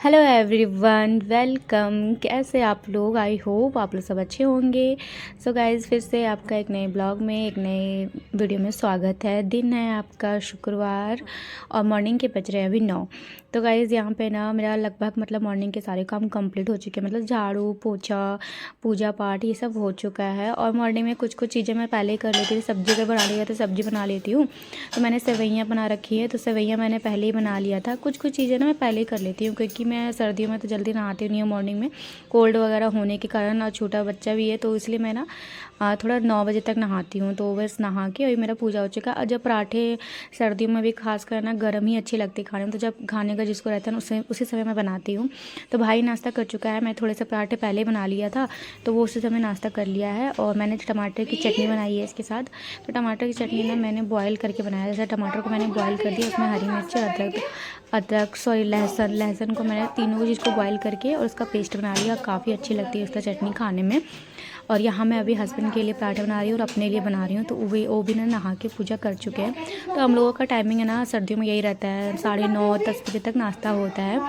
Hello everyone, welcome. कैसे आप लोग? आई होप आप लोग सब अच्छे होंगे। सो गाइज़, फिर से आपका एक नए ब्लॉग में एक नए वीडियो में स्वागत है। दिन है आपका शुक्रवार और मॉर्निंग के बज रहे हैं अभी 9। तो गाइज़ यहाँ पे ना मेरा लगभग मॉर्निंग के सारे काम कंप्लीट हो चुके हैं। झाड़ू पोछा पूजा पाठ ये सब हो चुका है। और मॉर्निंग में कुछ चीज़ें मैं पहले ही कर लेती थी। सब्ज़ी अगर बना लिया तो सब्ज़ी बना लेती हूँ। तो मैंने सेवइयाँ बना रखी है, तो सेवइयाँ मैंने पहले ही बना लिया था। कुछ चीज़ें ना मैं पहले ही कर लेती हूँ, क्योंकि मैं सर्दियों में तो जल्दी नहाती नहीं हूँ मॉर्निंग में, कोल्ड वगैरह होने के कारण। और छोटा बच्चा भी है, तो इसलिए मैं ना थोड़ा 9 बजे तक नहाती हूँ। तो बस नहा के अभी मेरा पूजा हो चुका है। और जब पराठे सर्दियों में भी खास कर ना गर्म ही अच्छी लगती है खाने में, तो जब खाने का जिसको रहता है ना उसी समय मैं बनाती हूँ। तो भाई नाश्ता कर चुका है, मैं थोड़े से पराठे पहले बना लिया था, तो वो उसी समय नाश्ता कर लिया है। और मैंने टमाटर की चटनी बनाई है इसके साथ। तो टमाटर की चटनी ना मैंने बॉयल करके बनाया। जैसे टमाटर को मैंने बॉयल कर दिया, उसमें हरी मिर्च, लहसुन को मैंने तीनों चीज़ को बॉयल करके और उसका पेस्ट बना लिया। काफ़ी अच्छी लगती है उसका चटनी खाने में। और यहाँ मैं अभी हस्बैंड के लिए पराठे बना रही हूँ और अपने लिए बना रही हूँ। तो वो भी ना नहा के पूजा कर चुके हैं। तो हम लोगों का टाइमिंग है ना सर्दियों में यही रहता है, 9:30-10 बजे तक नाश्ता होता है।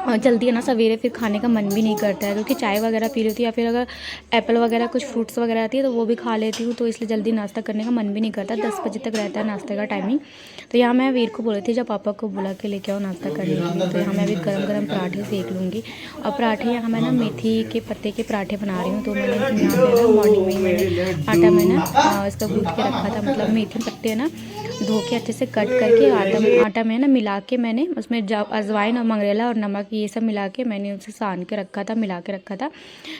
और जल्दी है ना सवेरे फिर खाने का मन भी नहीं करता है, क्योंकि चाय वगैरह पी लेती हूँ, या फिर अगर एप्पल वगैरह कुछ फ्रूट्स वगैरह आती है तो वो भी खा लेती हूँ। तो इसलिए जल्दी नाश्ता करने का मन भी नहीं करता। 10 बजे तक रहता है नाश्ते का टाइमिंग। तो यहाँ मैं वीर को बोली थी जब पापा को बुला के लेके आओ नाश्ता करने के लिए। तो यहाँ मैं अभी गरम गरम पराठे सेक लूँगी। और पराठे यहाँ मैं ना मेथी के पत्ते के पराठे बना रही हूँ। तो मैंने यहाँ पे ना मॉर्निंग में मैंने आटा इसका गूँथ के रखा था। मेथी पत्ते है ना धो के अच्छे से कट करके आटा में ना मिला के मैंने उसमें अजवाइन और मंगरेला और नमक ये सब मिला के मैंने उसे सान के रखा था, मिला के रखा था।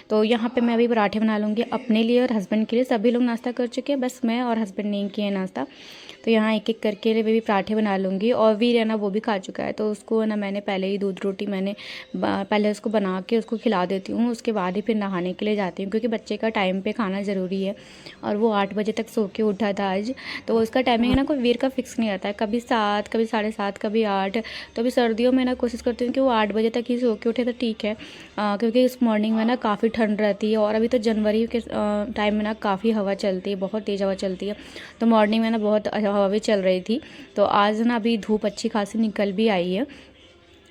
तो यहाँ पे मैं अभी पराठे बना लूँगी अपने लिए और हस्बैंड के लिए। सभी लोग नाश्ता कर चुके हैं, बस मैं और हस्बैंड नहीं किए नाश्ता। तो यहाँ एक एक करके भी पराठे बना लूँगी। और वीर है ना वो भी खा चुका है, तो उसको ना मैंने पहले ही दूध रोटी मैंने पहले उसको बना के उसको खिला देती हूँ। उसके बाद ही फिर नहाने के लिए जाती हूँ, क्योंकि बच्चे का टाइम पे खाना ज़रूरी है। और वो 8 बजे तक सो के उठा था आज। तो उसका टाइमिंग है ना कोई वीर का फिक्स नहीं रहता है, कभी 7, कभी 7:30, कभी 8। तो अभी सर्दियों में ना कोशिश करती हूँ कि वो 8 बजे तक ही सो के उठे तो ठीक है, क्योंकि इस मॉर्निंग में ना काफ़ी ठंड रहती है। और अभी तो जनवरी के टाइम में ना काफ़ी हवा चलती है, बहुत तेज़ हवा चलती है। तो मॉर्निंग में ना बहुत हवा भी चल रही थी। तो आज ना अभी धूप अच्छी खासी निकल भी आई है,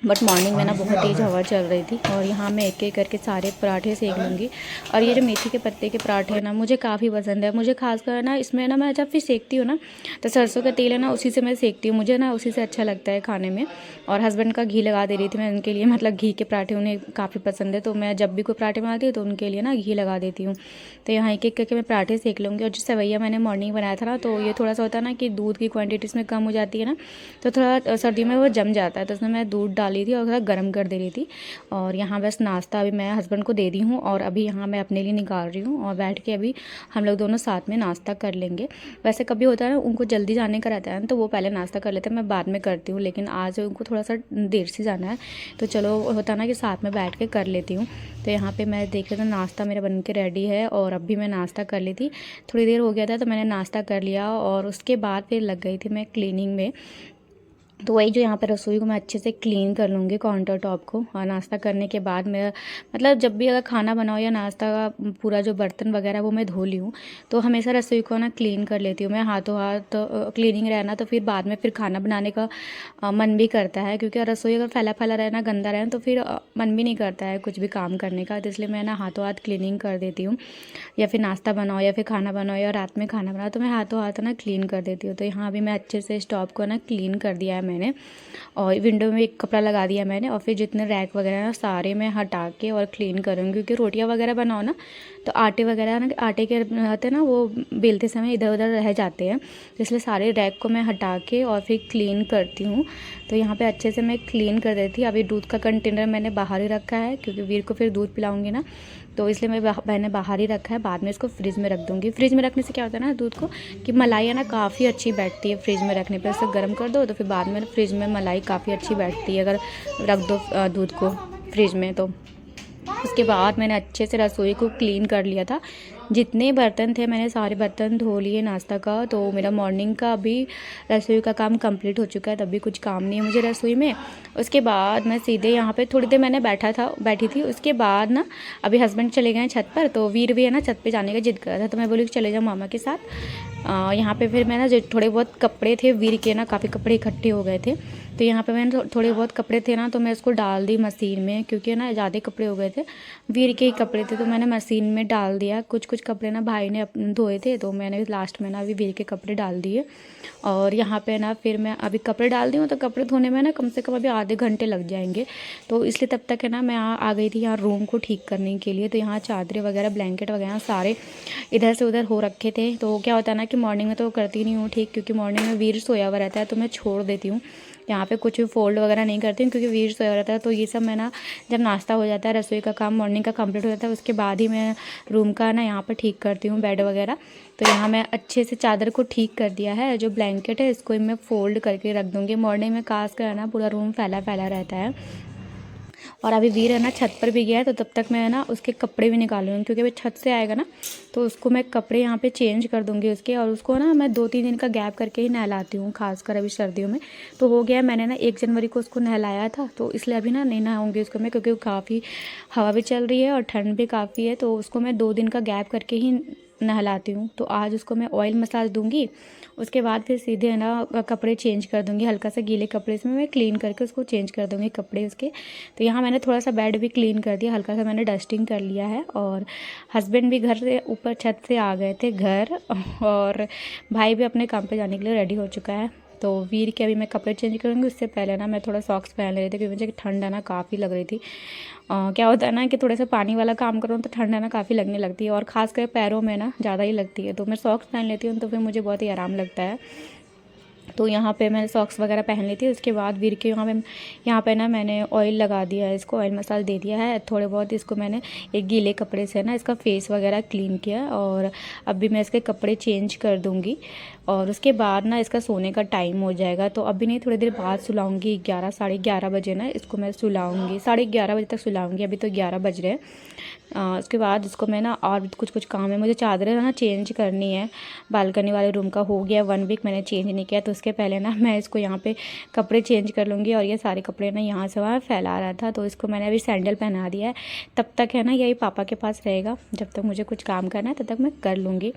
बट मॉर्निंग में ना बहुत तेज़ हवा चल रही थी। और यहाँ मैं एक एक करके सारे पराठे सेक लूँगी। और ये जो मेथी के पत्ते के पराठे हैं ना मुझे काफ़ी पसंद है। मुझे खासकर ना इसमें ना मैं जब भी सेकती हूँ ना तो सरसों का तेल है ना उसी से मैं सेकती हूँ, मुझे ना उसी से अच्छा लगता है खाने में। और हस्बैंड का घी लगा दे रही थी मैं उनके लिए, घी के पराठे उन्हें काफ़ी पसंद है। तो मैं जब भी कोई पराठे बनाती हूँ तो उनके लिए ना घी लगा देती हूँ। तो यहाँ एक एक करके मैं पराठे सेक लूँगी। और जो सेवैया मैंने मॉर्निंग बनाया था ना, तो ये थोड़ा सा होता है ना कि दूध की क्वान्टिटी इसमें कम हो जाती है ना, तो थोड़ा सर्दी में वो जम जाता है। तो उसमें मैं दूध डाली थी और थोड़ा गर्म कर दे रही थी। और यहाँ बस नाश्ता अभी मैं हस्बैंड को दे दी हूँ, और अभी यहाँ मैं अपने लिए निकाल रही हूँ। और बैठ के अभी हम लोग दोनों साथ में नाश्ता कर लेंगे। वैसे कभी होता है ना उनको जल्दी जाने का रहता है ना, तो वो पहले नाश्ता कर लेते हैं, मैं बाद में करती हूँ। लेकिन आज उनको थोड़ा सा देर से जाना है, तो चलो होता है ना कि साथ में बैठ के कर लेती हूँ। तो यहाँ पे मैं देख रही हूँ नाश्ता मेरा बन के रेडी है। और अभी मैं नाश्ता कर ली थी, थोड़ी देर हो गया था तो मैंने नाश्ता कर लिया। और उसके बाद फिर लग गई थी मैं क्लीनिंग में। तो वही जो यहाँ पर रसोई को मैं अच्छे से क्लीन कर लूँगी, काउंटर टॉप को। और नाश्ता करने के बाद मैं जब भी अगर खाना बनाओ या नाश्ता का पूरा जो बर्तन वगैरह वो मैं धो ली हूँ, तो हमेशा रसोई को ना क्लीन कर लेती हूँ मैं, हाथों हाथ क्लीनिंग रहना। तो फिर बाद में फिर खाना बनाने का मन भी करता है, क्योंकि रसोई अगर फैला फैला रहना, गंदा रहना, तो फिर मन भी नहीं करता है कुछ भी काम करने का। तो इसलिए मैं ना हाथों हाथ क्लीनिंग कर देती हूँ। या फिर नाश्ता बनाओ या फिर खाना बनाओ या रात में खाना बनाओ, तो मैं हाथों हाथ ना क्लीन कर देती हूँ। तो यहाँ अभी मैं अच्छे से स्टॉप को ना क्लीन कर दिया है मैंने। और विंडो में एक कपड़ा लगा दिया मैंने। और फिर जितने रैक वगैरह ना सारे मैं हटा के और क्लीन करूँगी, क्योंकि रोटियां वगैरह बनाओ ना तो आटे वगैरह ना, आटे के रहते हैं ना वो बेलते समय इधर उधर रह जाते हैं। तो इसलिए सारे रैक को मैं हटा के और फिर क्लीन करती हूँ। तो यहाँ पे अच्छे से मैं क्लीन कर देती हूँ। अभी दूध का कंटेनर मैंने बाहर ही रखा है, क्योंकि वीर को फिर दूध पिलाऊंगी ना, तो इसलिए मैंने बाहर ही रखा है। बाद में इसको फ्रिज में रख दूँगी। फ्रिज में रखने से क्या होता है ना दूध को कि मलाई है ना काफ़ी अच्छी बैठती है फ्रिज में रखने पर। इसे गर्म कर दो तो फिर बाद में फ्रिज में मलाई काफ़ी अच्छी बैठती है अगर रख दो दूध को फ्रिज में। तो उसके बाद मैंने अच्छे से रसोई को क्लीन कर लिया था। जितने बर्तन थे मैंने सारे बर्तन धो लिए नाश्ता का। तो मेरा मॉर्निंग का अभी रसोई का काम कंप्लीट हो चुका है, तब भी कुछ काम नहीं है मुझे रसोई में। उसके बाद मैं सीधे यहाँ पे थोड़ी देर मैंने बैठी थी। उसके बाद ना अभी हस्बैंड चले गए हैं छत पर, तो वीर भी है ना छत पे जाने का जिद कर रहा था। तो मैं बोली कि चले जाओ मामा के साथ। यहाँ पे फिर मैं ना जो थोड़े बहुत कपड़े थे वीर के ना, काफ़ी कपड़े इकट्ठे हो गए थे, तो यहाँ पे मैंने थोड़े बहुत कपड़े थे ना, तो मैं उसको डाल दी मशीन में, क्योंकि ना ज़्यादा कपड़े हो गए थे, वीर के ही कपड़े थे, तो मैंने मशीन में डाल दिया। कुछ कुछ कपड़े ना भाई ने धोए थे, तो मैंने लास्ट में ना अभी वीर के कपड़े डाल दिए। और यहाँ पे ना फिर मैं अभी कपड़े डाल दी हूँ, तो कपड़े धोने में ना कम से कम अभी आधे घंटे लग जाएंगे, तो इसलिए तब तक है ना मैं आ गई थी यहाँ रूम को ठीक करने के लिए। तो यहाँ चादरें वगैरह, ब्लैंकेट वगैरह सारे इधर से उधर हो रखे थे। तो क्या होता है ना कि मॉर्निंग में तो करती नहीं हूँ ठीक, क्योंकि मॉर्निंग में वीर सोया हुआ रहता है, तो मैं छोड़ देती हूँ यहाँ पे, कुछ भी फोल्ड वगैरह नहीं करती हूँ, क्योंकि वीर सोया रहता है। तो ये सब मैं ना जब नाश्ता हो जाता है, रसोई का काम मॉर्निंग का कंप्लीट हो जाता है, उसके बाद ही मैं रूम का ना यहाँ पर ठीक करती हूँ, बेड वगैरह। तो यहाँ मैं अच्छे से चादर को ठीक कर दिया है। जो ब्लैंकेट है इसको मैं फ़ोल्ड करके रख दूँगी। मॉर्निंग में खास कर ना पूरा रूम फैला फैला रहता है। और अभी वीर है ना छत पर भी गया है, तो तब तक मैं ना उसके कपड़े भी निकालूंगी, क्योंकि अभी छत से आएगा ना, तो उसको मैं कपड़े यहाँ पे चेंज कर दूँगी उसके। और उसको ना मैं 2-3 दिन का गैप करके ही नहलाती हूँ, खासकर अभी सर्दियों में। तो हो गया, मैंने ना 1 जनवरी को उसको नहलाया था, तो इसलिए अभी ना नहीं नहाऊंगी उसको मैं, क्योंकि काफ़ी हवा भी चल रही है और ठंड भी काफ़ी है, तो उसको मैं 2 दिन का गैप करके ही नहलाती हूँ। तो आज उसको मैं ऑयल मसाज दूँगी, उसके बाद फिर सीधे है ना कपड़े चेंज कर दूँगी। हल्का सा गीले कपड़े से मैं क्लीन करके उसको चेंज कर दूँगी कपड़े उसके। तो यहाँ मैंने थोड़ा सा बेड भी क्लीन कर दिया, हल्का सा मैंने डस्टिंग कर लिया है। और हस्बैंड भी घर से ऊपर छत से आ गए थे घर, और भाई भी अपने काम पे जाने के लिए रेडी हो चुका है। तो वीर के अभी मैं कपड़े चेंज करूँगी, उससे पहले ना मैं थोड़ा सॉक्स पहन ले रही थी, क्योंकि मुझे ठंड है ना काफ़ी लग रही थी। क्या होता है ना कि थोड़ा सा पानी वाला काम करूँ तो ठंड है ना काफ़ी लगने लगती है, और ख़ासकर पैरों में ना ज़्यादा ही लगती है। तो मैं सॉक्स पहन लेती हूँ, तो फिर मुझे बहुत ही आराम लगता है। तो यहाँ पे मैंने सॉक्स वगैरह पहन ली थी। उसके बाद वीर के यहाँ पे ना मैंने ऑयल लगा दिया है, इसको ऑयल मसाज दे दिया है। थोड़े बहुत इसको मैंने एक गीले कपड़े से ना इसका फेस वगैरह क्लीन किया, और अभी मैं इसके कपड़े चेंज कर दूँगी। और उसके बाद ना इसका सोने का टाइम हो जाएगा, तो अभी नहीं, थोड़ी देर बाद सुलाऊँगी। 11 साढ़े 11 बजे ना इसको मैं सुलाऊँगी, 11:30 बजे तक सुलाऊँगी। अभी तो 11 बज रहे हैं। उसके बाद इसको मैं ना, और कुछ काम है, मुझे चादरें ना चेंज करनी है। बालकनी वाले रूम का हो गया 1 वीक मैंने चेंज नहीं किया, तो उसके पहले ना मैं इसको यहाँ पे कपड़े चेंज कर लूँगी। और ये सारे कपड़े ना यहाँ से वहाँ फैला रहा था, तो इसको मैंने अभी सैंडल पहना दिया है। तब तक है ना यही पापा के पास रहेगा, जब तक मुझे कुछ काम करना है तब तक मैं कर लूँगी।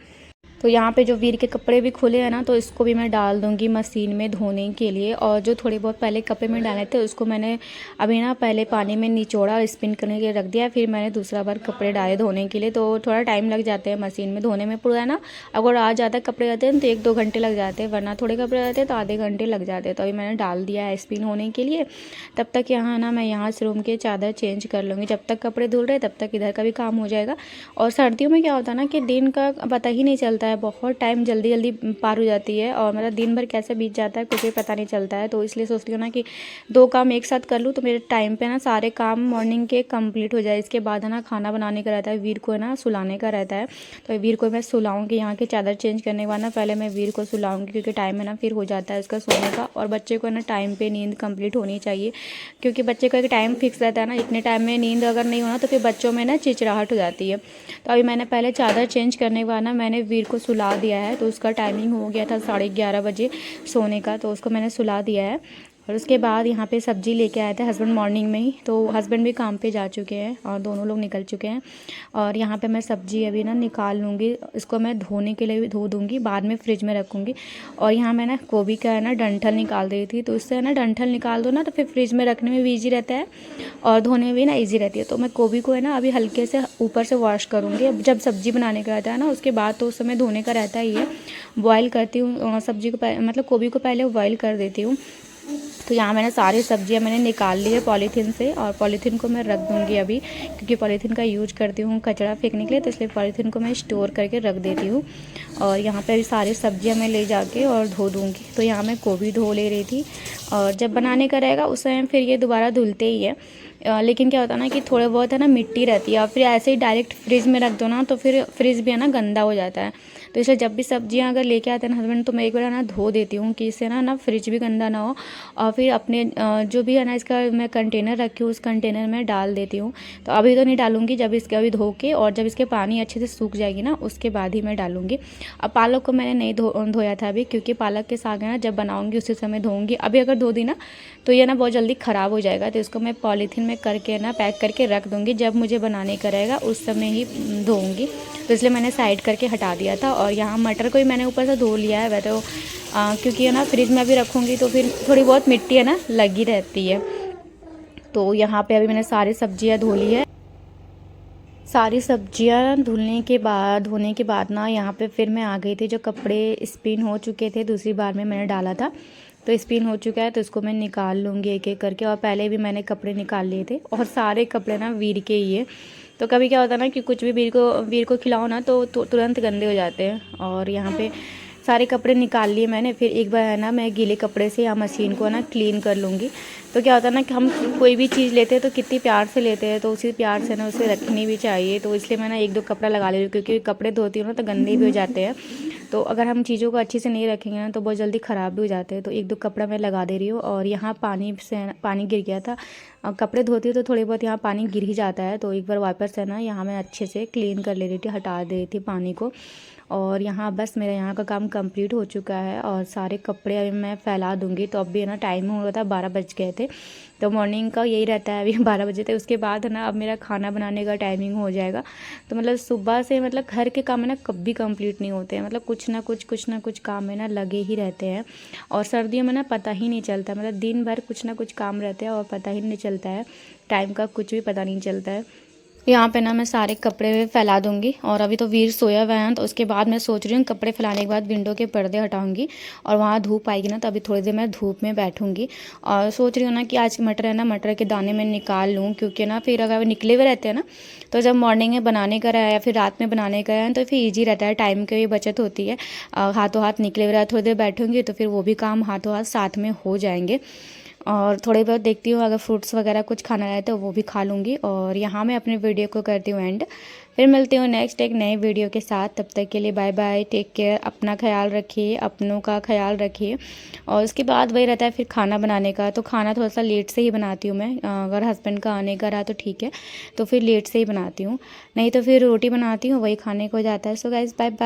तो यहाँ पे जो वीर के कपड़े भी खुले हैं ना, तो इसको भी मैं डाल दूँगी मशीन में धोने के लिए। और जो थोड़े बहुत पहले कपड़े में डाले थे उसको मैंने अभी ना पहले पानी में निचोड़ा और स्पिन करने के लिए रख दिया, फिर मैंने दूसरा बार कपड़े डाले धोने के लिए। तो थोड़ा टाइम लग जाते हैं मशीन में धोने में पूरा है ना। अगर आज ज़्यादा कपड़े रहते हैं तो 1-2 घंटे लग जाते हैं, वरना थोड़े कपड़े रहते हैं तो आधे घंटे लग जाते हैं। तो अभी मैंने डाल दिया है स्पिन होने के लिए। तब तक यहाँ ना मैं यहाँ से रूम के चादर चेंज कर लूँगी। जब तक कपड़े धुल रहे तब तक इधर का भी काम हो जाएगा। और सर्दियों में क्या होता है ना कि दिन का पता ही नहीं चलता है, बहुत टाइम जल्दी जल्दी पार हो जाती है, और मेरा दिन भर कैसे बीत जाता है कुछ भी पता नहीं चलता है। तो इसलिए सोचती हूँ ना कि 2 काम एक साथ कर लूँ, तो मेरे टाइम पे ना सारे काम मॉर्निंग के कंप्लीट हो जाए। इसके बाद है ना खाना बनाने का रहता है, वीर को है ना सुलाने का रहता है। तो वीर को मैं सुलाऊंगी, यहाँ के चादर चेंज करने के बाद ना पहले मैं वीर को सुलाऊंगी, क्योंकि टाइम है ना फिर हो जाता है उसका सोने का। और बच्चे को है ना टाइम पे नींद कंप्लीट होनी चाहिए, क्योंकि बच्चे का एक टाइम फिक्स रहता है ना, इतने टाइम में नींद अगर नहीं होना तो फिर बच्चों में ना चिड़चिड़ाहट हो जाती है। तो अभी मैंने पहले चादर चेंज करने के बाद ना मैंने वीर को सुला दिया है। तो उसका टाइमिंग हो गया था 11:30 बजे सोने का, तो उसको मैंने सुला दिया है। और उसके बाद यहाँ पे सब्ज़ी लेके आए थे हस्बैंड मॉर्निंग में ही, तो हस्बैंड भी काम पे जा चुके हैं और दोनों लोग निकल चुके हैं। और यहाँ पे मैं सब्ज़ी अभी ना निकाल लूँगी, इसको मैं धोने के लिए भी धो दूँगी, बाद में फ्रिज में रखूँगी। और यहाँ मैं ना गोभी का है ना डंठल निकाल रही थी, तो इससे है ना डंठल निकाल दो ना तो फिर फ्रिज में रखने में भी ईजी रहता है और धोने में भी ना ईजी रहती है। तो मैं गोभी को है ना अभी हल्के से ऊपर से वॉश करूँगी। जब सब्ज़ी बनाने का रहता है ना उसके बाद तो उस समय धोने का रहता ही है। बॉयल करती हूँ सब्ज़ी को, मतलब गोभी को पहले बॉयल कर देती हूँ। तो यहाँ मैंने सारी सब्जियाँ मैंने निकाल ली है पॉलीथीन से, और पॉलीथीन को मैं रख दूँगी अभी, क्योंकि पॉलीथीन का यूज करती हूँ कचरा फेंकने के लिए, तो इसलिए पॉलीथीन को मैं स्टोर करके रख देती हूँ। और यहाँ पे अभी सारी सब्जियाँ मैं ले जाके और धो दूँगी। तो यहाँ मैं गोभी धो ले रही थी, और जब बनाने का रहेगा उस समय फिर ये दोबारा धुलते ही है। लेकिन क्या होता है ना कि थोड़े बहुत है ना मिट्टी रहती है, और फिर ऐसे ही डायरेक्ट फ्रिज में रख दो ना तो फिर फ्रिज भी है ना गंदा हो जाता है। तो इसलिए जब भी सब्जियां अगर लेके आते हैं ना हस्बैंड, तो मैं एक बार ना धो देती हूँ कि इससे ना फ्रिज भी गंदा ना हो। और फिर अपने जो भी है ना इसका मैं कंटेनर रखी हूँ उस कंटेनर में डाल देती हूँ। तो अभी तो नहीं डालूंगी, जब इसके अभी धो के और जब इसके पानी अच्छे से सूख जाएगी ना उसके बाद ही मैं डालूंगी। अब पालक को मैंने नहीं धोया था अभी, क्योंकि पालक के साग है ना जब बनाऊंगी उसी समय धोऊंगी। अभी अगर धो दी ना तो ये ना बहुत जल्दी ख़राब हो जाएगा, तो इसको मैं पॉलीथीन में करके ना पैक करके रख दूँगी। जब मुझे बनाने का रहेगा उस समय ही धोऊँगी, तो इसलिए मैंने साइड करके हटा दिया था। और यहाँ मटर को भी मैंने ऊपर से धो लिया है। वह तो क्योंकि है ना फ्रिज में अभी रखूँगी तो फिर थोड़ी बहुत मिट्टी है ना लगी रहती है। तो यहाँ पे अभी मैंने सारी सब्जियाँ धो ली है। सारी सब्जियां धोने के बाद ना यहाँ पे फिर मैं आ गई थी। जो कपड़े स्पिन हो चुके थे दूसरी बार में मैंने डाला था, तो स्पिन हो चुका है तो इसको मैं निकाल लूँगी एक एक करके। और पहले भी मैंने कपड़े निकाल लिए थे और सारे कपड़े ना वीर के ही है। तो कभी क्या होता है ना कि कुछ भी वीर को खिलाओ ना तो तुरंत गंदे हो जाते हैं। और यहाँ पे सारे कपड़े निकाल लिए मैंने। फिर एक बार है ना मैं गीले कपड़े से या मशीन को ना क्लीन कर लूँगी। तो क्या होता है ना कि हम कोई भी चीज़ लेते हैं तो कितनी प्यार से लेते हैं, तो उसी प्यार से ना उसे रखनी भी चाहिए। तो इसलिए मैं ना एक दो कपड़ा लगा ले रही हूँ, क्योंकि कपड़े धोती हूँ ना तो गंदे भी हो जाते हैं। तो अगर हम चीज़ों को अच्छे से नहीं रखेंगे ना तो बहुत जल्दी ख़राब भी हो जाते हैं। तो एक दो कपड़ा मैं लगा दे रही हूँ। और यहाँ पानी गिर गया था। कपड़े धोती हूँ तो थोड़ी बहुत यहाँ पानी गिर ही जाता है। तो एक बार वाइपर से ना यहाँ मैं अच्छे से क्लीन कर ले रही थी, हटा दे रही थी पानी को। और यहाँ बस मेरा यहाँ का काम कंप्लीट हो चुका है और सारे कपड़े अभी मैं फैला दूँगी। तो अभी है ना टाइम हो रहा था, 12 बज गए थे। तो मॉर्निंग का यही रहता है, अभी 12 बजे थे। उसके बाद है ना अब मेरा खाना बनाने का टाइमिंग हो जाएगा। तो मतलब सुबह से मतलब घर के काम है ना कभी कंप्लीट नहीं होते हैं। मतलब कुछ ना कुछ काम में ना लगे ही रहते हैं। और सर्दियों में ना पता ही नहीं चलता, मतलब दिन भर कुछ ना कुछ काम रहते हैं और पता ही नहीं चलता है, टाइम का कुछ भी पता नहीं चलता है। यहाँ पे ना मैं सारे कपड़े फैला दूँगी। और अभी तो वीर सोया हुआ है, तो उसके बाद मैं सोच रही हूँ कपड़े फैलाने के बाद विंडो के पर्दे हटाऊँगी और वहाँ धूप आएगी ना तो अभी थोड़ी देर मैं धूप में बैठूँगी। और सोच रही हूँ ना कि आज मटर है ना, मटर के दाने मैं निकाल लूँ, क्योंकि ना फिर अगर निकले हुए रहते हैं ना तो जब मॉर्निंग में बनाने का रहा या फिर रात में बनाने का है तो फिर ईजी रहता है, टाइम की भी बचत होती है। हाथों हाथ निकले हुए रहा, थोड़ी देर बैठूँगी तो फिर वो भी काम हाथों हाथ साथ में हो जाएंगे। और थोड़े बहुत देखती हूँ अगर फ्रूट्स वगैरह कुछ खाना रहे तो वो भी खा लूँगी। और यहाँ मैं अपने वीडियो को करती हूँ एंड। फिर मिलती हूँ नेक्स्ट एक नए वीडियो के साथ। तब तक के लिए बाय बाय, टेक केयर, अपना ख्याल रखिए, अपनों का ख्याल रखिए। और उसके बाद वही रहता है फिर खाना बनाने का। तो खाना थोड़ा सा लेट से ही बनाती हूँ मैं। अगर हस्बैंड का आने का रहा तो ठीक है, तो फिर लेट से ही बनाती हूँ, नहीं तो फिर रोटी बनाती हूँ वही खाने को हो जाता है। So guys bye bye.